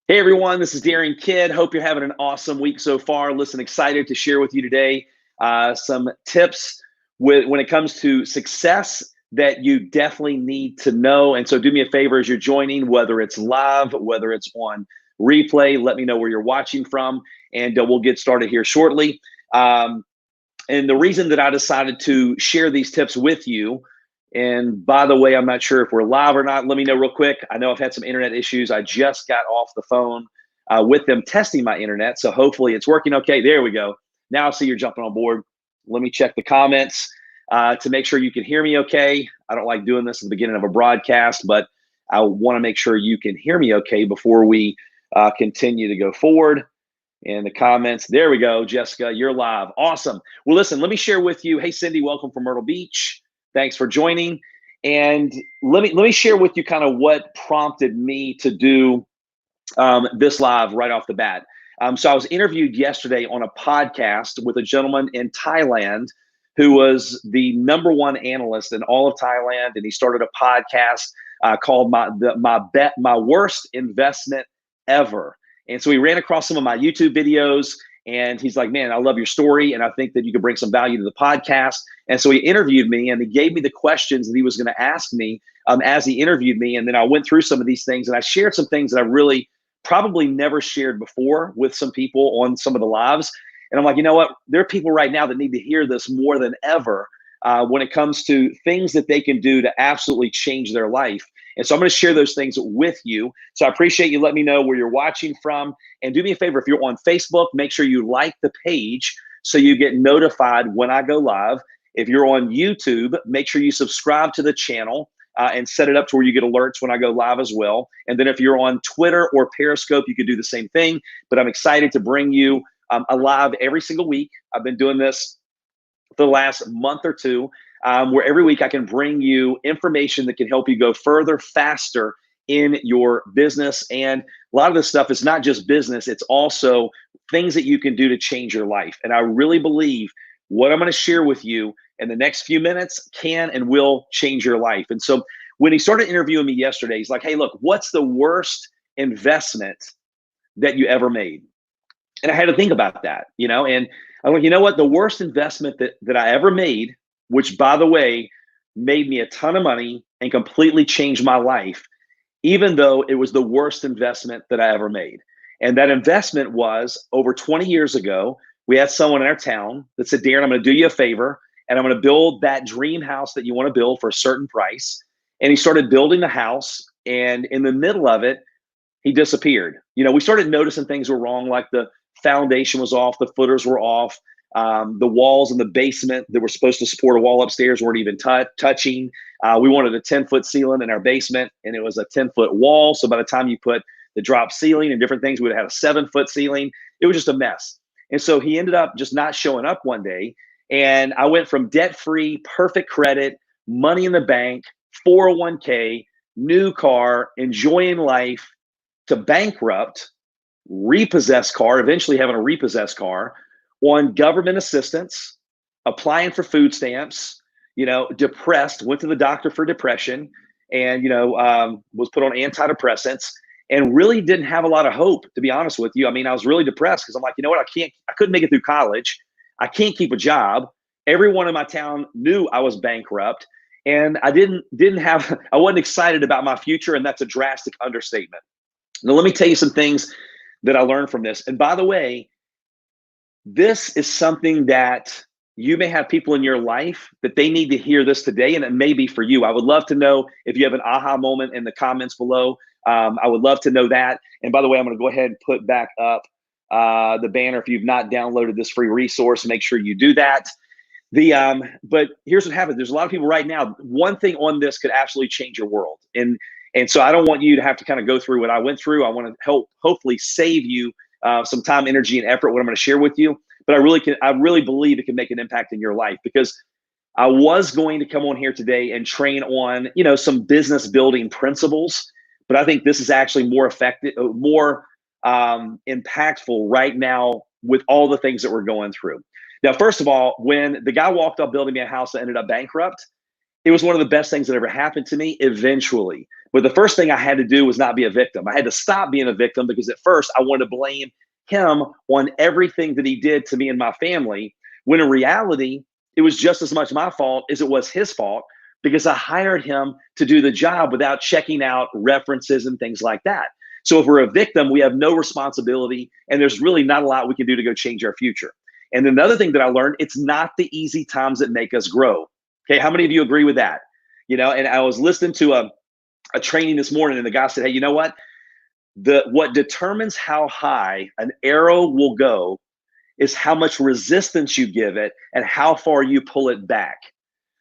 Hey everyone, this is Darin Kidd. Hope you're having an awesome week so far. Listen, excited to share with you today some tips when it comes to success that you definitely need to know. And so do me a favor as you're joining, whether it's live, whether it's on replay, let me know where you're watching from, and we'll get started here shortly. Um, and the reason that I decided to share these tips with you, and by the way, I'm not sure if we're live or not. Let me know real quick. I know I've had some internet issues. I just got off the phone with them testing my internet. So hopefully it's working okay. There we go. Now I see you're jumping on board. Let me check the comments to make sure you can hear me okay. I don't like doing this at the beginning of a broadcast, but I want to make sure you can hear me okay before we continue to go forward. In the comments. There we go, Jessica, you're live. Awesome. Well, listen, let me share with you. Hey, Cindy, welcome from Myrtle Beach. Thanks for joining. And let me share with you kind of what prompted me to do this live right off the bat. So I was interviewed yesterday on a podcast with a gentleman in Thailand who was the #1 analyst in all of Thailand, and he started a podcast called my worst investment ever. And so he ran across some of my YouTube videos, and he's like, man, I love your story, and I think that you could bring some value to the podcast. And so he interviewed me, and he gave me the questions that he was going to ask me as he interviewed me. And then I went through some of these things, and I shared some things that I really probably never shared before with some people on some of the lives. And I'm like, you know what? There are people right now that need to hear this more than ever when it comes to things that they can do to absolutely change their life. And so I'm going to share those things with you. So I appreciate you letting me know where you're watching from. And do me a favor, if you're on Facebook, make sure you like the page so you get notified when I go live. If you're on YouTube, make sure you subscribe to the channel and set it up to where you get alerts when I go live as well. And then if you're on Twitter or Periscope, you can do the same thing. But I'm excited to bring you a live every single week. I've been doing this for the last month or two, where every week I can bring you information that can help you go further, faster in your business. And a lot of this stuff is not just business, it's also things that you can do to change your life. And I really believe what I'm going to share with you in the next few minutes can and will change your life. And so when he started interviewing me yesterday, he's like, hey, look, what's the worst investment that you ever made? And I had to think about that, and I'm like, you know what? The worst investment that I ever made, which by the way, made me a ton of money and completely changed my life, even though it was the worst investment that I ever made. And that investment was over 20 years ago. We had someone in our town that said, Darin, I'm going to do you a favor, and I'm going to build that dream house that you want to build for a certain price. And he started building the house, and in the middle of it, he disappeared. We started noticing things were wrong, like the foundation was off, the footers were off, the walls in the basement that were supposed to support a wall upstairs weren't even touching. We wanted a 10-foot ceiling in our basement, and it was a 10-foot wall. So by the time you put the drop ceiling and different things, we would have had a 7-foot ceiling. It was just a mess. And so he ended up just not showing up one day. And I went from debt-free, perfect credit, money in the bank, 401k, new car, enjoying life, to bankrupt, repossessed car, eventually having a repossessed car, on government assistance, applying for food stamps, depressed, went to the doctor for depression, and, was put on antidepressants, and really didn't have a lot of hope, to be honest with you. I mean, I was really depressed because I'm like, you know what? I couldn't make it through college. I can't keep a job. Everyone in my town knew I was bankrupt, and I wasn't excited about my future. And that's a drastic understatement. Now, let me tell you some things that I learned from this. And by the way, this is something that you may have people in your life that they need to hear this today, and it may be for you. I would love to know if you have an aha moment in the comments below. I would love to know that. And by the way, I'm going to go ahead and put back up the banner. If you've not downloaded this free resource, make sure you do that. But here's what happens. There's a lot of people right now. One thing on this could absolutely change your world. And so I don't want you to have to kind of go through what I went through. I want to hopefully save you some time, energy, and effort, what I'm going to share with you. But I really believe it can make an impact in your life, because I was going to come on here today and train on, some business building principles. But I think this is actually more effective, more impactful right now with all the things that we're going through. Now, first of all, when the guy walked up building me a house that ended up bankrupt, it was one of the best things that ever happened to me eventually. But the first thing I had to do was not be a victim. I had to stop being a victim because at first I wanted to blame him on everything that he did to me and my family, when in reality, it was just as much my fault as it was his fault because I hired him to do the job without checking out references and things like that. So if we're a victim, we have no responsibility, and there's really not a lot we can do to go change our future. And then another thing that I learned, it's not the easy times that make us grow. Okay, how many of you agree with that? And I was listening to a training this morning, and the guy said, hey, you know what? What determines how high an arrow will go is how much resistance you give it and how far you pull it back.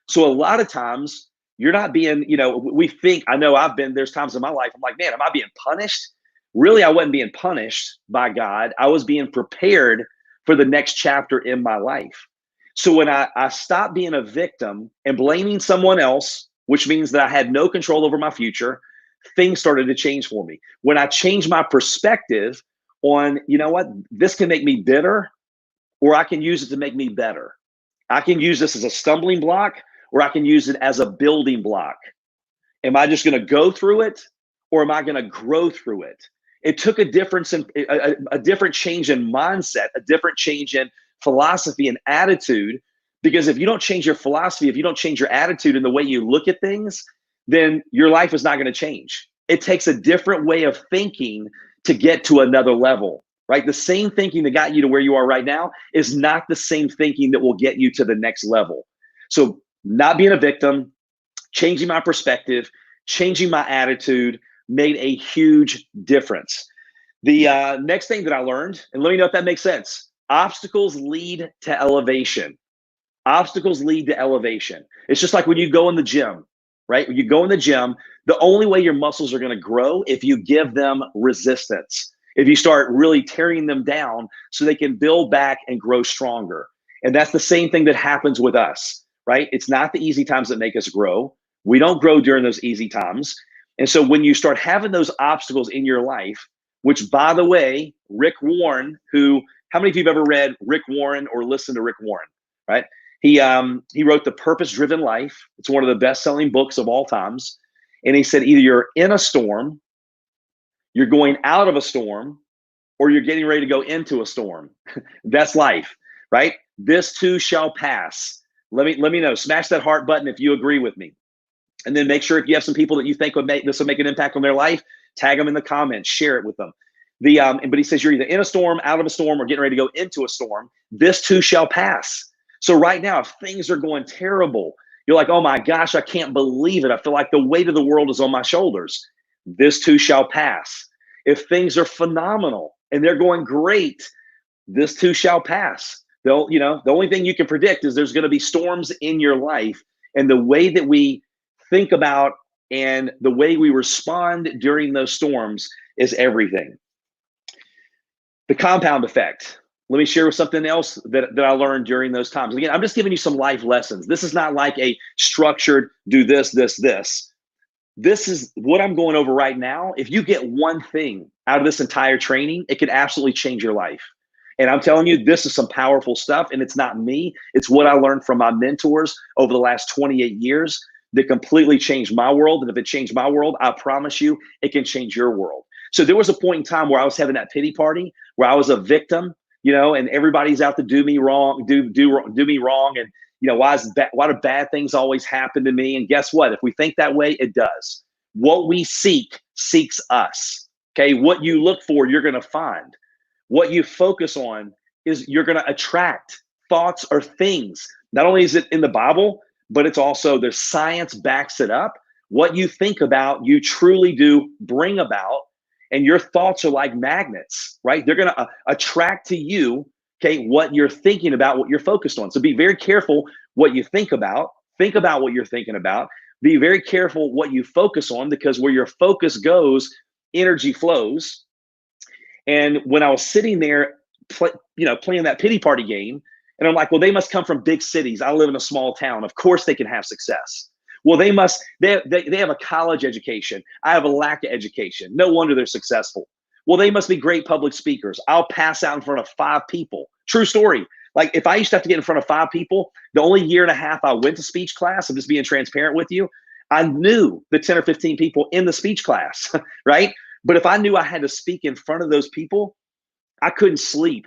So a lot of times you're not being, we think, I know there's times in my life, I'm like, man, am I being punished? Really, I wasn't being punished by God. I was being prepared for the next chapter in my life. So when I stopped being a victim and blaming someone else, which means that I had no control over my future, things started to change for me. When I changed my perspective on, this can make me bitter, or I can use it to make me better. I can use this as a stumbling block, or I can use it as a building block. Am I just going to go through it, or am I going to grow through it? It took a difference in a different change in mindset, a different change in philosophy and attitude. Because if you don't change your philosophy, if you don't change your attitude and the way you look at things, then your life is not going to change. It takes a different way of thinking to get to another level, right? The same thinking that got you to where you are right now is not the same thinking that will get you to the next level. So not being a victim, changing my perspective, changing my attitude made a huge difference. The next thing that I learned, and let me know if that makes sense, obstacles lead to elevation. Obstacles lead to elevation. It's just like when you go in the gym, right? When you go in the gym, the only way your muscles are going to grow if you give them resistance. If you start really tearing them down so they can build back and grow stronger. And that's the same thing that happens with us, right? It's not the easy times that make us grow. We don't grow during those easy times. And so when you start having those obstacles in your life, which by the way, Rick Warren, how many of you have ever read Rick Warren or listened to Rick Warren, right? He wrote The Purpose-Driven Life. It's one of the best-selling books of all times. And he said, either you're in a storm, you're going out of a storm, or you're getting ready to go into a storm. That's life, right? This too shall pass. Let me know. Smash that heart button if you agree with me. And then make sure if you have some people that you think this will make an impact on their life, tag them in the comments, share it with them. But he says you're either in a storm, out of a storm, or getting ready to go into a storm. This too shall pass. So right now, if things are going terrible, you're like, oh my gosh, I can't believe it. I feel like the weight of the world is on my shoulders. This too shall pass. If things are phenomenal and they're going great, this too shall pass. The only thing you can predict is there's going to be storms in your life, and the way that we think about and the way we respond during those storms is everything. The compound effect. Let me share with something else that I learned during those times. Again, I'm just giving you some life lessons. This is not like a structured do this, this, this. This is what I'm going over right now. If you get one thing out of this entire training, it could absolutely change your life. And I'm telling you, this is some powerful stuff. And it's not me. It's what I learned from my mentors over the last 28 years that completely changed my world. And if it changed my world, I promise you, it can change your world. So there was a point in time where I was having that pity party, where I was a victim, and everybody's out to do me wrong, do me wrong. And, why do bad things always happen to me? And guess what? If we think that way, it does. What we seek seeks us. Okay. What you look for, you're going to find. What you focus on is you're going to attract. Thoughts or things. Not only is it in the Bible, but it's also, there's science backs it up. What you think about, you truly do bring about. And your thoughts are like magnets, right? They're going to attract to you, okay, what you're thinking about, what you're focused on. So be very careful what you think about. Think about what you're thinking about. Be very careful what you focus on, because where your focus goes, energy flows. And when I was sitting there, playing that pity party game, and I'm like, well, they must come from big cities. I live in a small town. Of course they can have success. Well, they have a college education. I have a lack of education. No wonder they're successful. Well, they must be great public speakers. I'll pass out in front of 5 people. True story. Like if I used to have to get in front of 5 people, the only year and a half I went to speech class, I'm just being transparent with you, I knew the 10 or 15 people in the speech class, right? But if I knew I had to speak in front of those people, I couldn't sleep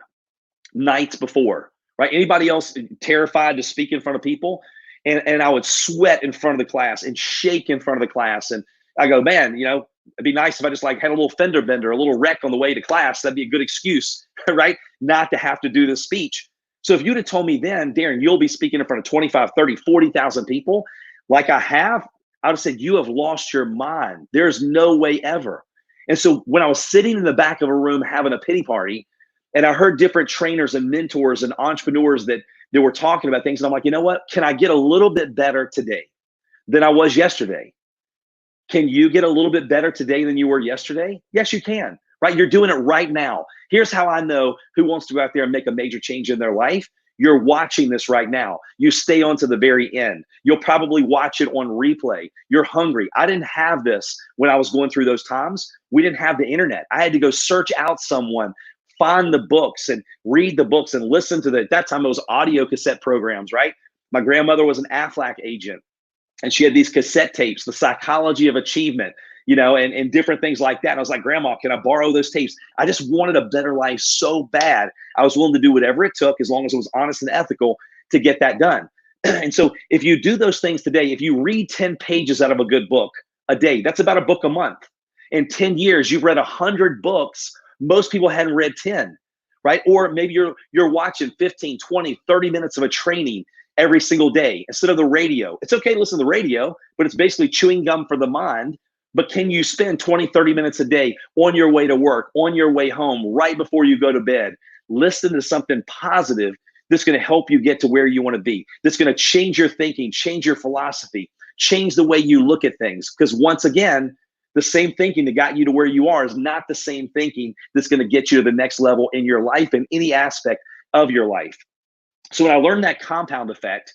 nights before, right? Anybody else terrified to speak in front of people? And I would sweat in front of the class and shake in front of the class. And I go, man, it'd be nice if I just like had a little fender bender, a little wreck on the way to class. That'd be a good excuse, right? Not to have to do the speech. So if you'd have told me then, Darin, you'll be speaking in front of 25, 30, 40,000 people like I have, I would have said, you have lost your mind. There's no way ever. And so when I was sitting in the back of a room having a pity party, and I heard different trainers and mentors and entrepreneurs that were talking about things, and I'm like, you know what? Can I get a little bit better today than I was yesterday? Can you get a little bit better today than you were yesterday? Yes, you can, right? You're doing it right now. Here's how I know who wants to go out there and make a major change in their life. You're watching this right now. You stay on to the very end. You'll probably watch it on replay. You're hungry. I didn't have this when I was going through those times. We didn't have the internet. I had to go search out someone, find the books and read the books and listen to at that time it was audio cassette programs, right? My grandmother was an Aflac agent, and she had these cassette tapes, The Psychology of Achievement, and different things like that. And I was like, Grandma, can I borrow those tapes? I just wanted a better life so bad. I was willing to do whatever it took, as long as it was honest and ethical, to get that done. And so if you do those things today, if you read 10 pages out of a good book a day, that's about a book a month. In 10 years, you've read 100 books. Most people hadn't read 10, right? Or maybe you're watching 15, 20, 30 minutes of a training every single day instead of the radio. It's okay to listen to the radio, but it's basically chewing gum for the mind. But can you spend 20, 30 minutes a day on your way to work, on your way home, right before you go to bed, listen to something positive that's going to help you get to where you want to be, that's going to change your thinking, change your philosophy, change the way you look at things? Because once again, the same thinking that got you to where you are is not the same thinking that's going to get you to the next level in your life and any aspect of your life. So when I learned that compound effect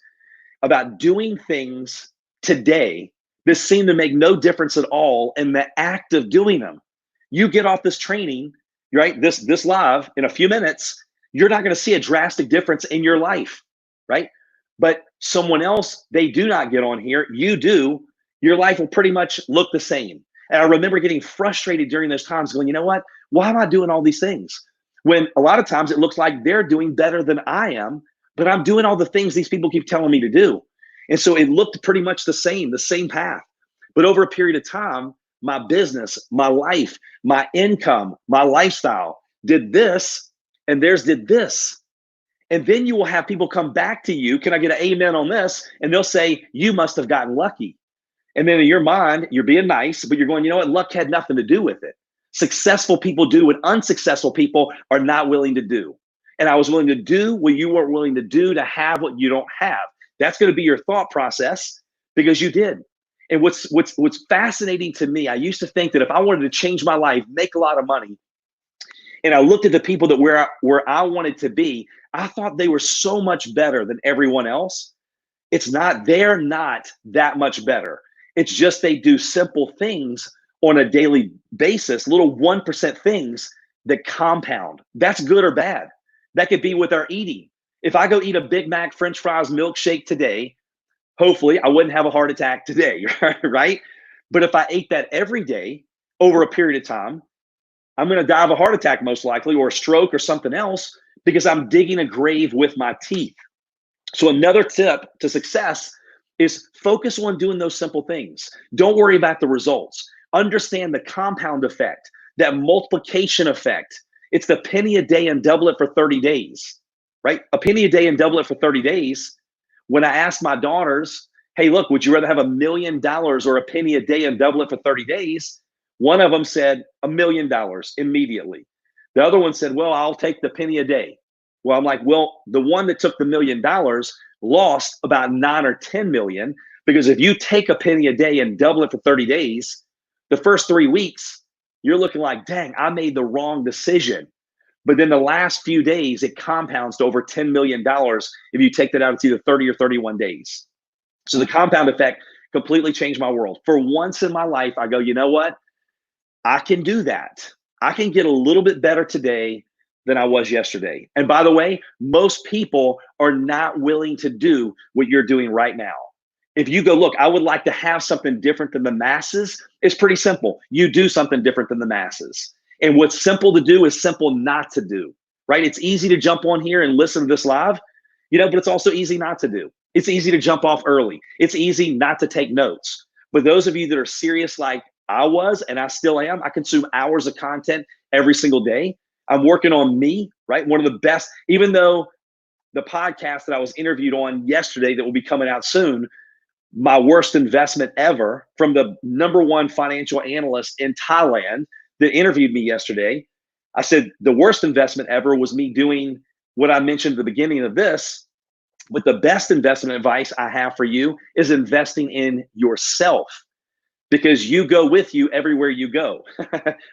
about doing things today, this seemed to make no difference at all in the act of doing them. You get off this training, right? This live in a few minutes, you're not going to see a drastic difference in your life, right? But someone else, they do not get on here. You do. Your life will pretty much look the same. And I remember getting frustrated during those times going, you know what? Why am I doing all these things? When a lot of times it looks like they're doing better than I am, but I'm doing all the things these people keep telling me to do. And so it looked pretty much the same path. But over a period of time, my business, my life, my income, my lifestyle did this, and theirs did this. And then you will have people come back to you. Can I get an amen on this? And they'll say, you must have gotten lucky. And then in your mind, you're being nice, but you're going, you know what? Luck had nothing to do with it. Successful people do what unsuccessful people are not willing to do. And I was willing to do what you weren't willing to do to have what you don't have. That's going to be your thought process because you did. And what's fascinating to me, I used to think that if I wanted to change my life, make a lot of money, and I looked at the people that where I wanted to be, I thought they were so much better than everyone else. It's not, they're not that much better. It's just they do simple things on a daily basis, little 1% things that compound. That's good or bad. That could be with our eating. If I go eat a Big Mac, French fries, milkshake today, hopefully I wouldn't have a heart attack today, right? But if I ate that every day over a period of time, I'm going to die of a heart attack most likely, or a stroke or something else, because I'm digging a grave with my teeth. So another tip to success is focus on doing those simple things. Don't worry about the results. Understand the compound effect, that multiplication effect. It's the penny a day and double it for 30 days, right? A penny a day and double it for 30 days. When I asked my daughters, hey, look, would you rather have $1 million or a penny a day and double it for 30 days? One of them said $1 million immediately. The other one said, well, I'll take the penny a day. Well, I'm like, well, the one that took the $1 million lost about 9 or 10 million, because if you take a penny a day and double it for 30 days, the first 3 weeks, you're looking like, dang, I made the wrong decision. But then the last few days, it compounds to over $10 million if you take that out, it's either 30 or 31 days. So the compound effect completely changed my world. For once in my life, I go, you know what? I can do that. I can get a little bit better today than I was yesterday. And by the way, most people are not willing to do what you're doing right now. If you go, look, I would like to have something different than the masses, it's pretty simple. You do something different than the masses. And what's simple to do is simple not to do, right? It's easy to jump on here and listen to this live, but it's also easy not to do. It's easy to jump off early. It's easy not to take notes. But those of you that are serious like I was, and I still am, I consume hours of content every single day. I'm working on me, right? One of the best, even though the podcast that I was interviewed on yesterday that will be coming out soon, my worst investment ever, from the #1 financial analyst in Thailand that interviewed me yesterday. I said the worst investment ever was me doing what I mentioned at the beginning of this. But the best investment advice I have for you is investing in yourself, because you go with you everywhere you go,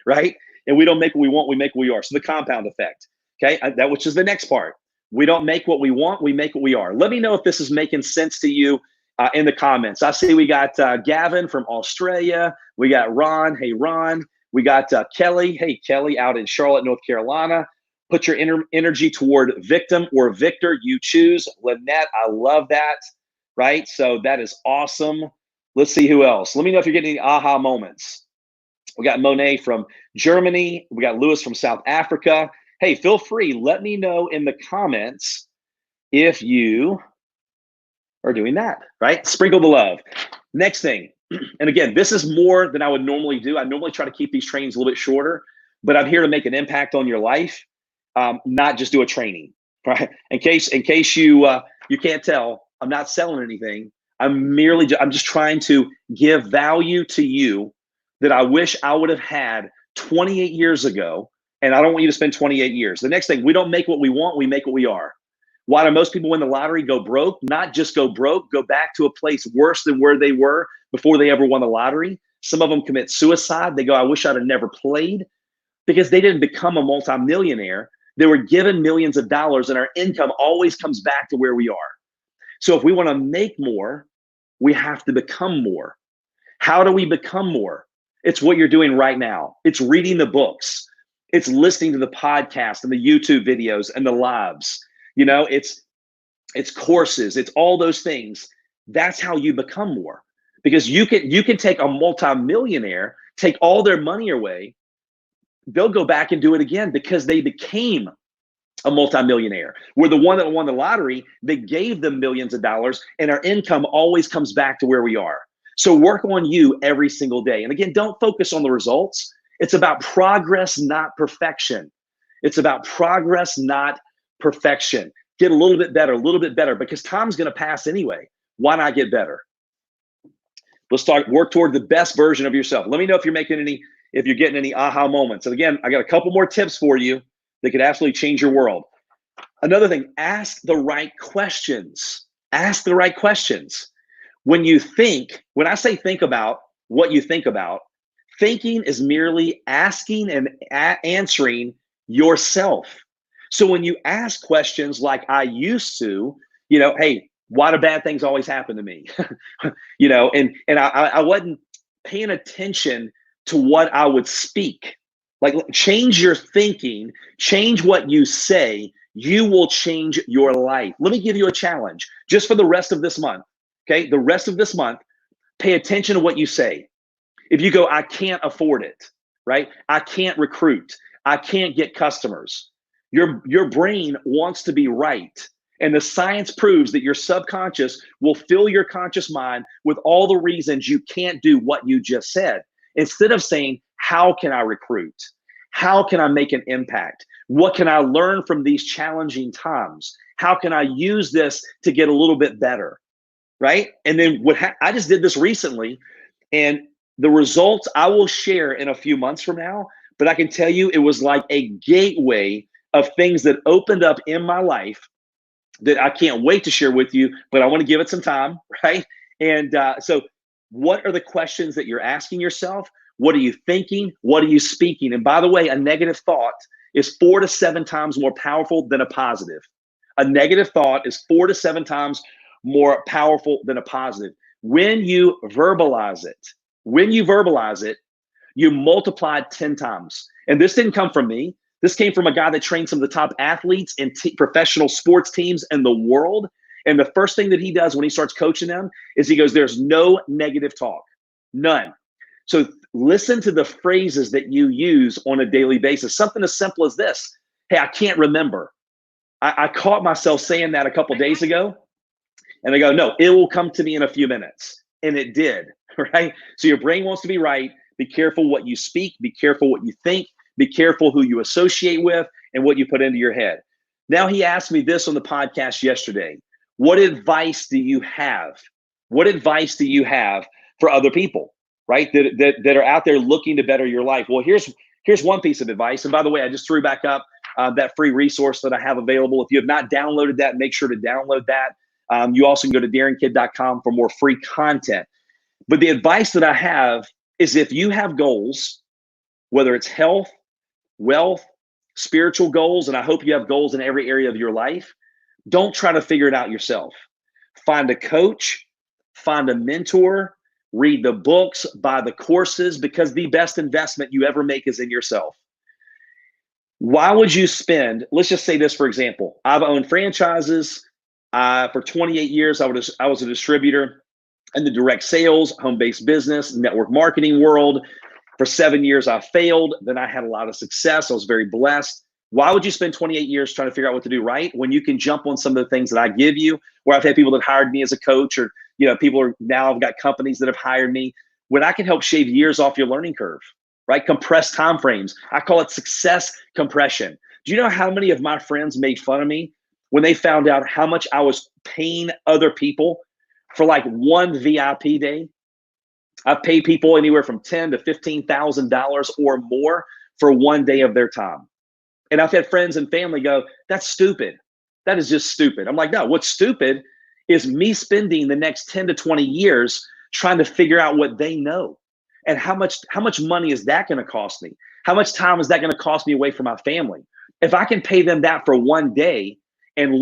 right? And we don't make what we want, we make what we are. So the compound effect, okay? That which is the next part. We don't make what we want, we make what we are. Let me know if this is making sense to you in the comments. I see we got Gavin from Australia. We got Ron. Hey, Ron. We got Kelly. Hey, Kelly, out in Charlotte, North Carolina. Put your energy toward victim or victor. You choose. Lynette, I love that, right? So that is awesome. Let's see who else. Let me know if you're getting any aha moments. We got Monet from Germany. We got Lewis from South Africa. Hey, feel free. Let me know in the comments if you are doing that, right? Sprinkle the love. Next thing, and again, this is more than I would normally do. I normally try to keep these trainings a little bit shorter, but I'm here to make an impact on your life, not just do a training, right? In case you can't tell, I'm not selling anything. I'm just trying to give value to you that I wish I would have had 28 years ago, and I don't want you to spend 28 years. The next thing, we don't make what we want, we make what we are. Why do most people win the lottery go broke? Not just go broke, go back to a place worse than where they were before they ever won the lottery. Some of them commit suicide. They go, I wish I'd have never played, because they didn't become a multimillionaire. They were given millions of dollars, and our income always comes back to where we are. So if we want to make more, we have to become more. How do we become more? It's what you're doing right now. It's reading the books. It's listening to the podcast and the YouTube videos and the lives. It's courses. It's all those things. That's how you become more. Because you can take a multimillionaire, take all their money away. They'll go back and do it again because they became a multimillionaire. We're the one that won the lottery. They gave them millions of dollars, and our income always comes back to where we are. So work on you every single day. And again, don't focus on the results. It's about progress, not perfection. It's about progress, not perfection. Get a little bit better, because time's going to pass anyway. Why not get better? Let's work toward the best version of yourself. Let me know if you're getting any aha moments. And again, I got a couple more tips for you that could absolutely change your world. Another thing, ask the right questions. Ask the right questions. When I say think about what you think about, thinking is merely asking and answering yourself. So when you ask questions like I used to, hey, why do bad things always happen to me? And I wasn't paying attention to what I would speak. Like, change your thinking, change what you say, you will change your life. Let me give you a challenge just for the rest of this month. Okay, the rest of this month, pay attention to what you say. If you go, I can't afford it, right? I can't recruit. I can't get customers. Your brain wants to be right. And the science proves that your subconscious will fill your conscious mind with all the reasons you can't do what you just said. Instead of saying, how can I recruit? How can I make an impact? What can I learn from these challenging times? How can I use this to get a little bit better? Right? And then I just did this recently, and the results I will share in a few months from now, but I can tell you it was like a gateway of things that opened up in my life that I can't wait to share with you, but I want to give it some time, right? And so what are the questions that you're asking yourself? What are you thinking? What are you speaking? And by the way, a negative thought is 4 to 7 times more powerful than a positive. A negative thought is 4 to 7 times more powerful than a positive. When you verbalize it, you multiply 10 times. And this didn't come from me. This came from a guy that trained some of the top athletes and professional sports teams in the world. And the first thing that he does when he starts coaching them is he goes, there's no negative talk, none. So listen to the phrases that you use on a daily basis. Something as simple as this. Hey, I can't remember. I caught myself saying that a couple days ago. And I go, no, it will come to me in a few minutes. And it did, right? So your brain wants to be right. Be careful what you speak. Be careful what you think. Be careful who you associate with and what you put into your head. Now, he asked me this on the podcast yesterday. What advice do you have? What advice do you have for other people, right? That are out there looking to better your life? Well, here's one piece of advice. And by the way, I just threw back up that free resource that I have available. If you have not downloaded that, make sure to download that. You also can go to darinkid.com for more free content. But the advice that I have is if you have goals, whether it's health, wealth, spiritual goals, and I hope you have goals in every area of your life, don't try to figure it out yourself. Find a coach, find a mentor, read the books, buy the courses, because the best investment you ever make is in yourself. Why would you spend, let's just say this, for example, I've owned franchises. For 28 years, I was a distributor in the direct sales, home-based business, network marketing world. For 7 years, I failed. Then I had a lot of success. I was very blessed. Why would you spend 28 years trying to figure out what to do right when you can jump on some of the things that I give you, where I've had people that hired me as a coach, or people are now, I've got companies that have hired me, when I can help shave years off your learning curve, right? Compress timeframes. I call it success compression. Do you know how many of my friends made fun of me when they found out how much I was paying other people for like one VIP day? I pay people anywhere from $10,000 to $15,000 or more for one day of their time. And I've had friends and family go, that's stupid. That is just stupid. I'm like, no, what's stupid is me spending the next 10 to 20 years trying to figure out what they know. And how much money is that going to cost me? How much time is that going to cost me away from my family? If I can pay them that for one day and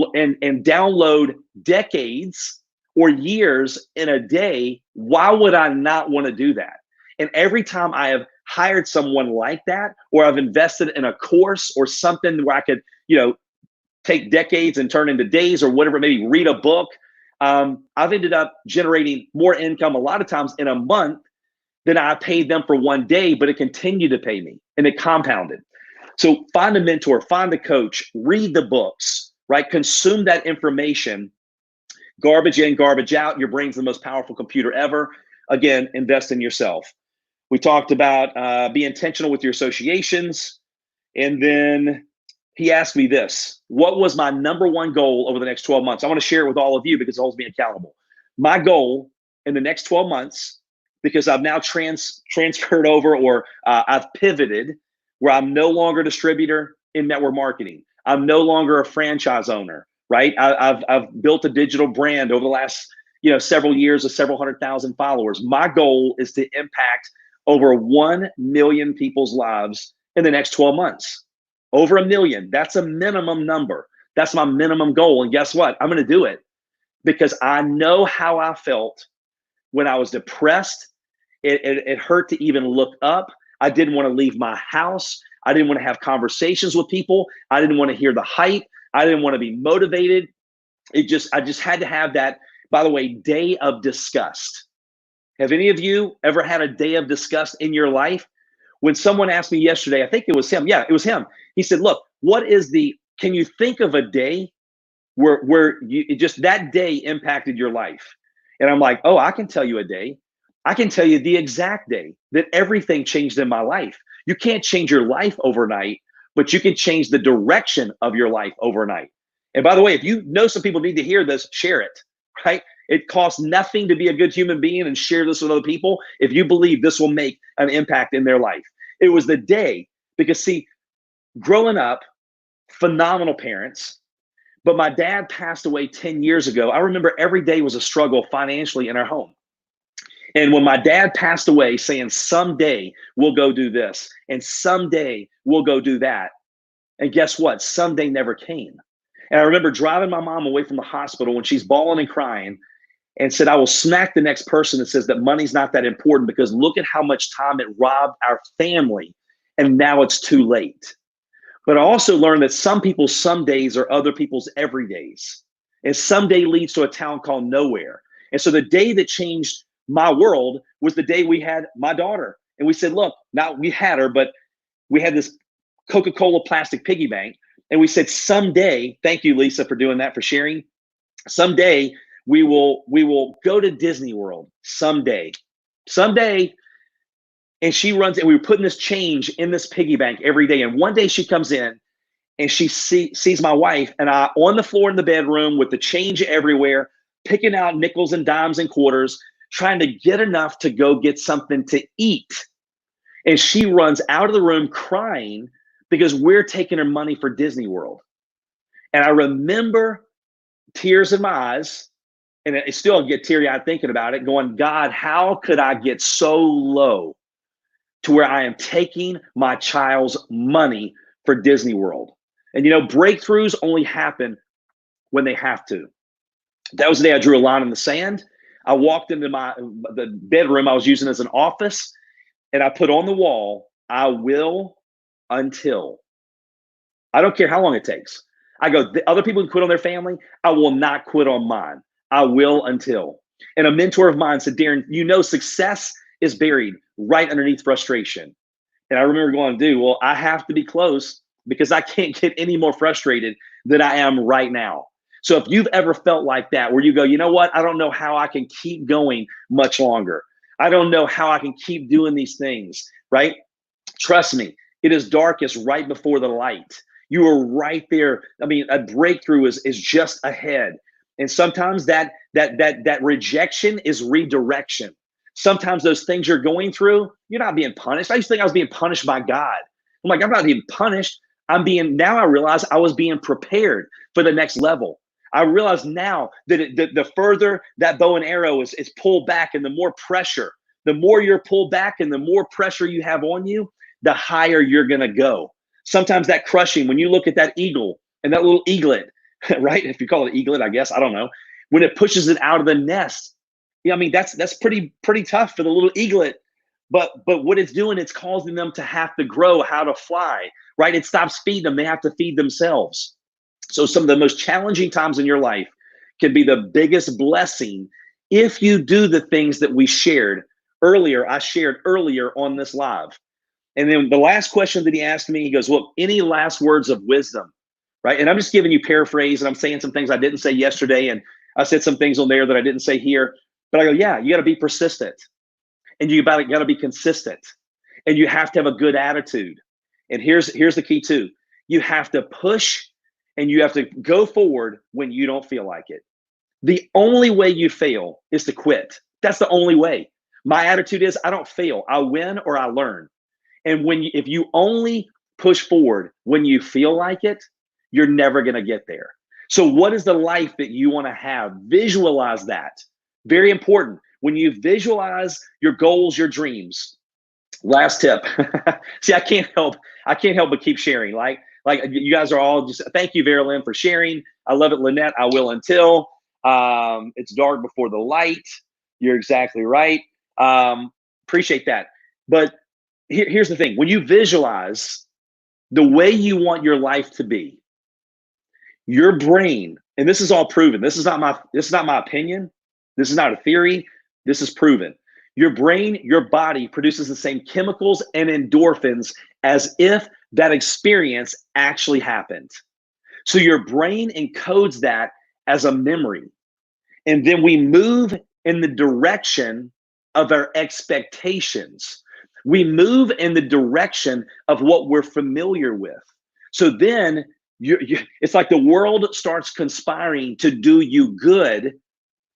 download decades or years in a day, why would I not want to do that? And every time I have hired someone like that, or I've invested in a course or something where I could, take decades and turn into days or whatever, maybe read a book, I've ended up generating more income a lot of times in a month than I paid them for one day, but it continued to pay me and it compounded. So find a mentor, find a coach, read the books, right? Consume that information. Garbage in, garbage out. Your brain's the most powerful computer ever. Again, invest in yourself. We talked about be intentional with your associations. And then he asked me this: what was my number one goal over the next 12 months? I want to share it with all of you because it holds me accountable. My goal in the next 12 months, because I've now transferred over, or I've pivoted, where I'm no longer a distributor in network marketing. I'm no longer a franchise owner, right? I've built a digital brand over the last several years of several 100,000 followers. My goal is to impact over 1 million people's lives in the next 12 months. Over 1 million. That's a minimum number. That's my minimum goal. And guess what? I'm going to do it because I know how I felt when I was depressed. It hurt to even look up. I didn't want to leave my house. I didn't want to have conversations with people. I didn't want to hear the hype. I didn't want to be motivated. I just had to have that, by the way, day of disgust. Have any of you ever had a day of disgust in your life? When someone asked me yesterday, I think it was him. Yeah, it was him. He said, look, can you think of a day where just that day impacted your life? And I'm like, oh, I can tell you a day. I can tell you the exact day that everything changed in my life. You can't change your life overnight, but you can change the direction of your life overnight. And by the way, if you know some people need to hear this, share it, right? It costs nothing to be a good human being and share this with other people if you believe this will make an impact in their life. It was the day, because see, growing up, phenomenal parents, but my dad passed away 10 years ago. I remember every day was a struggle financially in our home. And when my dad passed away, saying, someday we'll go do this, and someday we'll go do that. And guess what? Someday never came. And I remember driving my mom away from the hospital when she's bawling and crying, and said, I will smack the next person that says that money's not that important, because look at how much time it robbed our family, and now it's too late. But I also learned that some people's some days are other people's every days. And someday leads to a town called nowhere. And so the day that changed my world was the day we had my daughter. And we said, look, not we had her, but we had this Coca-Cola plastic piggy bank. And we said, someday, thank you, Lisa, for doing that, for sharing. Someday we will go to Disney World. Someday. And she runs, and we were putting this change in this piggy bank every day. And one day she comes in and she sees my wife and I on the floor in the bedroom with the change everywhere, picking out nickels and dimes and quarters, trying to get enough to go get something to eat. And she runs out of the room crying because we're taking her money for Disney World. And I remember tears in my eyes, and I still get teary-eyed thinking about it, going, God, how could I get so low to where I am taking my child's money for Disney World? And breakthroughs only happen when they have to. That was the day I drew a line in the sand. I walked into the bedroom I was using as an office, and I put on the wall, I will until. I don't care how long it takes. I go, the other people can quit on their family. I will not quit on mine. I will until. And a mentor of mine said, Darin, success is buried right underneath frustration. And I remember going, dude, well, I have to be close because I can't get any more frustrated than I am right now. So if you've ever felt like that, where you go, you know what? I don't know how I can keep going much longer. I don't know how I can keep doing these things, right? Trust me, it is darkest right before the light. You are right there. I mean, a breakthrough is just ahead. And sometimes that rejection is redirection. Sometimes those things you're going through, you're not being punished. I used to think I was being punished by God. I'm like, I'm not being punished. Now I realize I was being prepared for the next level. I realize now that the further that bow and arrow is pulled back, and the more pressure, the more you're pulled back and the more pressure you have on you, the higher you're going to go. Sometimes that crushing, when you look at that eagle and that little eaglet, right? If you call it eaglet, I guess, I don't know. When it pushes it out of the nest, I mean, that's pretty tough for the little eaglet. But what it's doing, it's causing them to have to grow how to fly, right? It stops feeding them. They have to feed themselves. So some of the most challenging times in your life can be the biggest blessing if you do the things that we shared earlier. I shared earlier on this live. And then the last question that he asked me, he goes, well, any last words of wisdom, right? And I'm just giving you paraphrase, and I'm saying some things I didn't say yesterday, and I said some things on there that I didn't say here. But I go, yeah, you got to be persistent, and you got to be consistent, and you have to have a good attitude. And here's the key too. You have to push, and you have to go forward when you don't feel like it. The only way you fail is to quit. That's the only way. My attitude is I don't fail. I win or I learn. And if you only push forward when you feel like it, you're never going to get there. So what is the life that you want to have? Visualize that. Very important. When you visualize your goals, your dreams. Last tip. See, I can't help but keep sharing. Like you guys are all just, thank you, Verilyn, for sharing. I love it, Lynette. I will until. It's dark before the light. You're exactly right. Appreciate that. But here's the thing. When you visualize the way you want your life to be, your brain, and this is all proven. This is not my opinion. This is not a theory. This is proven. Your brain, your body produces the same chemicals and endorphins as if that experience actually happened. So your brain encodes that as a memory. And then we move in the direction of our expectations. We move in the direction of what we're familiar with. So then it's like the world starts conspiring to do you good,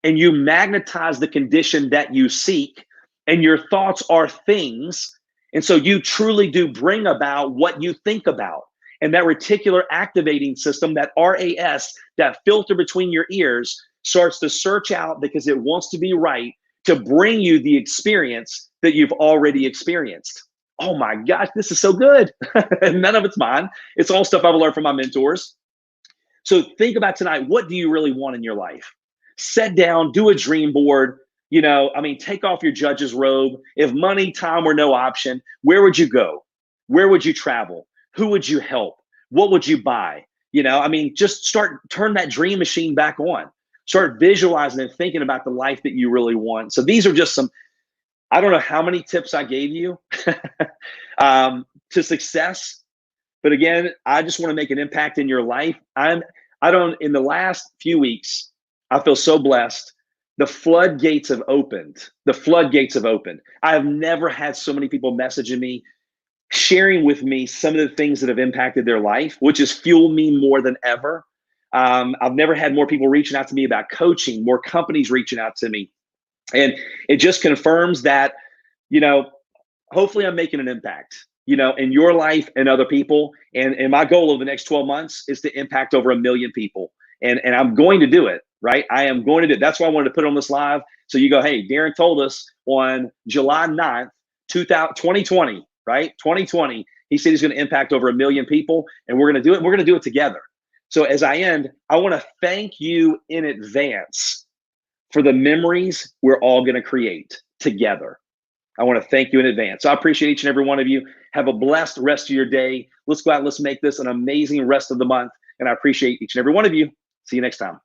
and you magnetize the condition that you seek, and your thoughts are things. And so you truly do bring about what you think about. And that reticular activating system, that RAS, that filter between your ears, starts to search out because it wants to be right to bring you the experience that you've already experienced. Oh my gosh, this is so good. None of it's mine. It's all stuff I've learned from my mentors. So think about tonight. What do you really want in your life? Sit down, do a dream board. Take off your judge's robe. If money, time were no option, where would you go? Where would you travel? Who would you help? What would you buy? I mean, just turn that dream machine back on. Start visualizing and thinking about the life that you really want. So these are just some, I don't know how many tips I gave you to success. But again, I just want to make an impact in your life. In the last few weeks, I feel so blessed. The floodgates have opened. The floodgates have opened. I have never had so many people messaging me, sharing with me some of the things that have impacted their life, which has fueled me more than ever. I've never had more people reaching out to me about coaching, more companies reaching out to me. And it just confirms that, hopefully I'm making an impact, in your life and other people. And my goal over the next 12 months is to impact over 1 million people. And I'm going to do it, right? I am going to do it. That's why I wanted to put on this live. So you go, hey, Darin told us on July 9th, 2020, right? 2020, he said he's going to impact over 1 million people, and we're going to do it. We're going to do it together. So as I end, I want to thank you in advance for the memories we're all going to create together. I want to thank you in advance. So I appreciate each and every one of you. Have a blessed rest of your day. Let's go out and let's make this an amazing rest of the month. And I appreciate each and every one of you. See you next time.